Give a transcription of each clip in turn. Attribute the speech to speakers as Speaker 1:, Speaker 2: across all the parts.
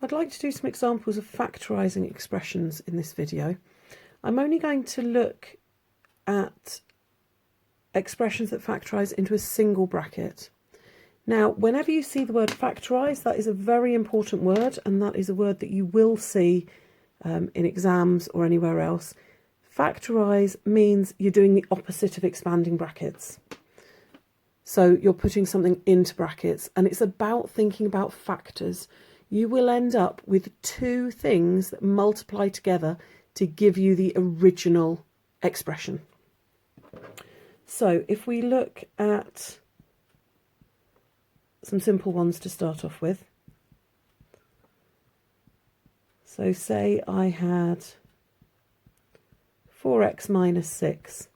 Speaker 1: I'd like to do some examples of factorising expressions in this video. I'm only going to look at expressions that factorise into a single bracket. Now, whenever you see the word factorise, that is a very important word, and that is a word that you will see in exams or anywhere else. Factorise means you're doing the opposite of expanding brackets. So you're putting something into brackets, and it's about thinking about factors. You will end up with two things that multiply together to give you the original expression. So if we look at some simple ones to start off with. So say I had 4x minus 6.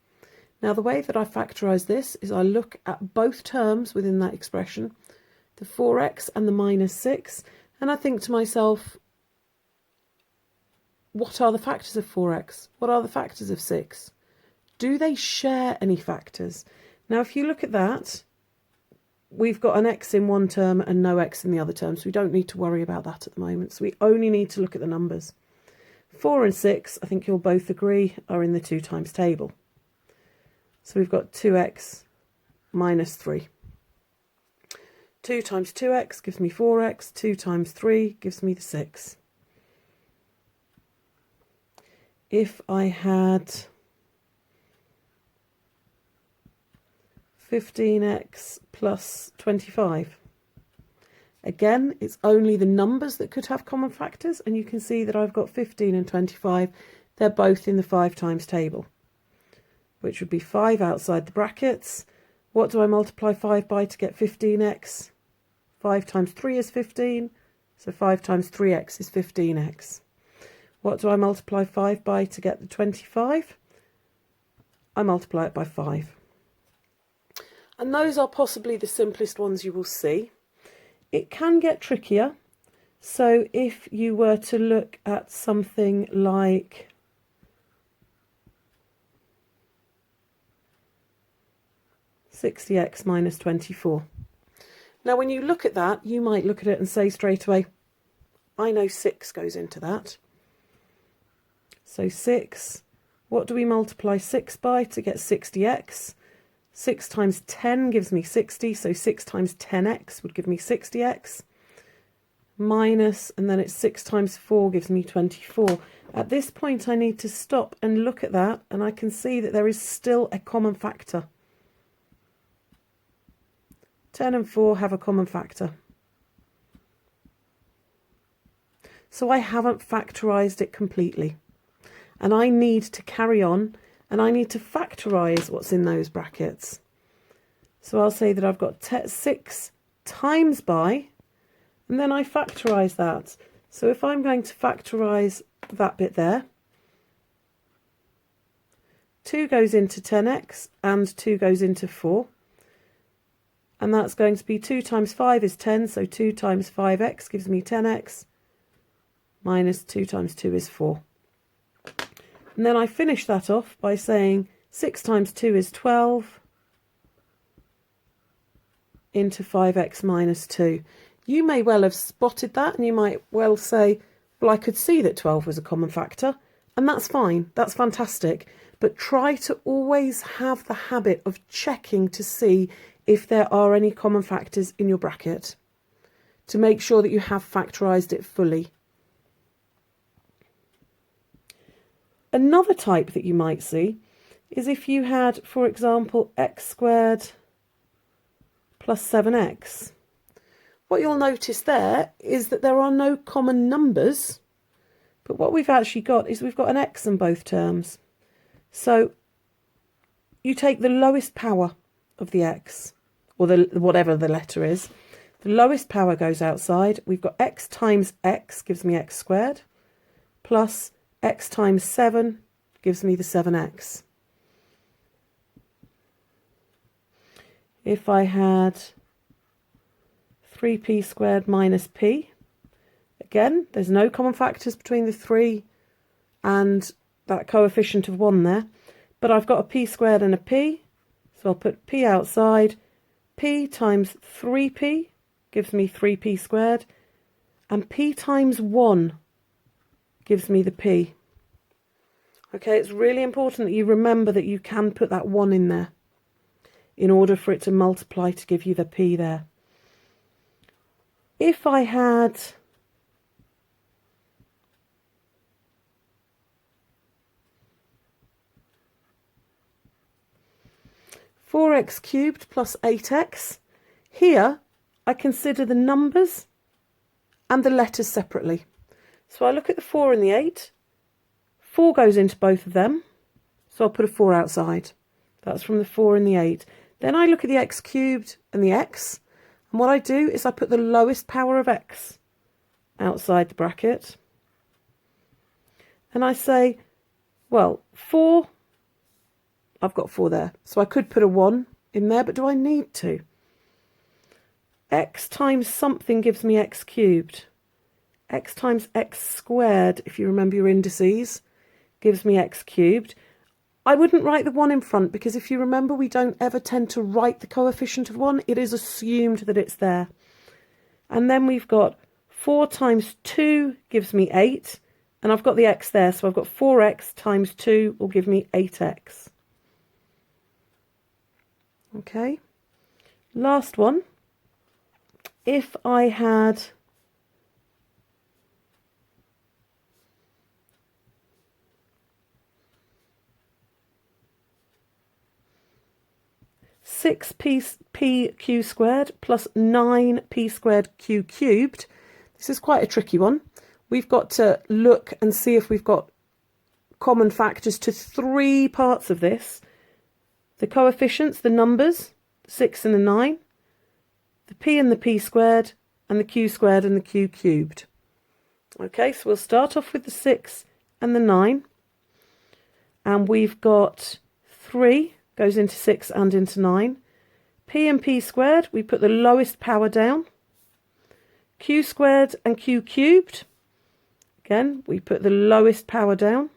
Speaker 1: Now the way that I factorise this is I look at both terms within that expression, the 4x and the minus 6, and I think to myself, what are the factors of 4x? What are the factors of 6? Do they share any factors? Now if you look at that, we've got an x in one term and no x in the other term, so we don't need to worry about that at the moment. So we only need to look at the numbers. 4 and 6, I think you'll both agree, are in the 2 times table. So we've got 2x minus 3. 2 times 2x gives me 4x, 2 times 3 gives me the 6. If I had 15x plus 25, again, it's only the numbers that could have common factors, and you can see that I've got 15 and 25. They're both in the 5 times table, which would be 5 outside the brackets. What do I multiply 5 by to get 15x? 5 times 3 is 15, so 5 times 3x is 15x. What do I multiply 5 by to get the 25? I multiply it by 5. And those are possibly the simplest ones you will see. It can get trickier. So if you were to look at something like (60x minus 24). Now when you look at that, you might look at it and say straight away, I know 6 goes into that. So 6, what do we multiply 6 by to get 60x? 6 times 10 gives me 60, so 6 times 10x would give me 60x. Minus, and then it's 6 times 4 gives me 24. At this point I need to stop and look at that, and I can see that there is still a common factor. 10 and 4 have a common factor. So I haven't factorised it completely. And I need to carry on, and I need to factorise what's in those brackets. So I'll say that I've got 6 times by, and then I factorise that. So if I'm going to factorise that bit there, 2 goes into 10x and 2 goes into 4. And that's going to be 2 times 5 is 10, so 2 times 5x gives me 10x, minus 2 times 2 is 4. And then I finish that off by saying 6 times 2 is 12 into 5x minus 2. You may well have spotted that, and you might well say, well, I could see that 12 was a common factor, and that's fine, that's fantastic. But try to always have the habit of checking to see if there are any common factors in your bracket, to make sure that you have factorised it fully. Another type that you might see is if you had, for example, x squared plus 7x. What you'll notice there is that there are no common numbers, but what we've actually got is we've got an x in both terms. So you take the lowest power of the x, or whatever the letter is. The lowest power goes outside. We've got x times x gives me x squared, plus x times 7 gives me the 7x. If I had 3p squared minus p, again, there's no common factors between the 3 and that coefficient of 1 there, but I've got a p squared and a p, so I'll put p outside. P times 3p gives me 3p squared, and p times 1 gives me the p. Okay, it's really important that you remember that you can put that 1 in there in order for it to multiply to give you the p there. If I had 4x cubed plus 8x, here I consider the numbers and the letters separately. So I look at the 4 and the 8. 4 goes into both of them, so I'll put a 4 outside. That's from the 4 and the 8. Then I look at the x cubed and the x, and what I do is I put the lowest power of x outside the bracket. And I say, well, 4, I've got 4 there, so I could put a 1 in there, but do I need to? X times something gives me x cubed. X times x squared, if you remember your indices, gives me x cubed. I wouldn't write the 1 in front because if you remember, we don't ever tend to write the coefficient of 1. It is assumed that it's there. And then we've got 4 times 2 gives me 8. And I've got the x there, so I've got 4x times 2 will give me 8x. Okay. Last one. If I had 6p squared plus 9p squared q cubed. This is quite a tricky one. We've got to look and see if we've got common factors to 3 parts of this. The coefficients, the numbers, 6 and the 9, the p and the p squared, and the q squared and the q cubed. Okay, so we'll start off with the 6 and the 9. And we've got 3 goes into 6 and into 9. P and p squared, we put the lowest power down. Q squared and q cubed, again, we put the lowest power down.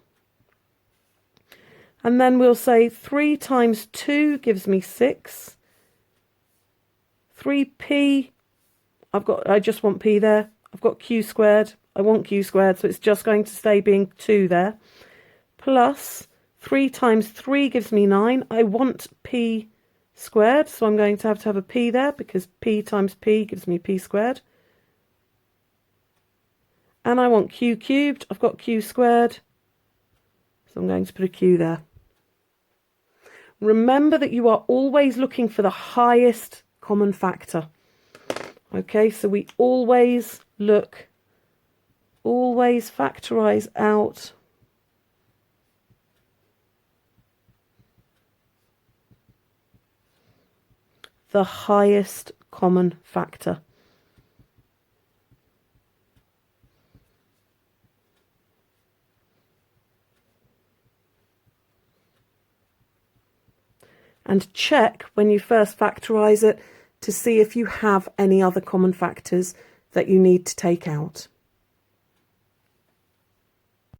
Speaker 1: And then we'll say 3 times 2 gives me 6. 3p, I just want p there. I've got q squared, I want q squared, so it's just going to stay being 2 there. Plus 3 times 3 gives me 9. I want p squared, so I'm going to have a p there because p times p gives me p squared. And I want q cubed, I've got q squared, so I'm going to put a q there. Remember that you are always looking for the highest common factor. Okay, so we always factorize out the highest common factor. And check when you first factorize it to see if you have any other common factors that you need to take out.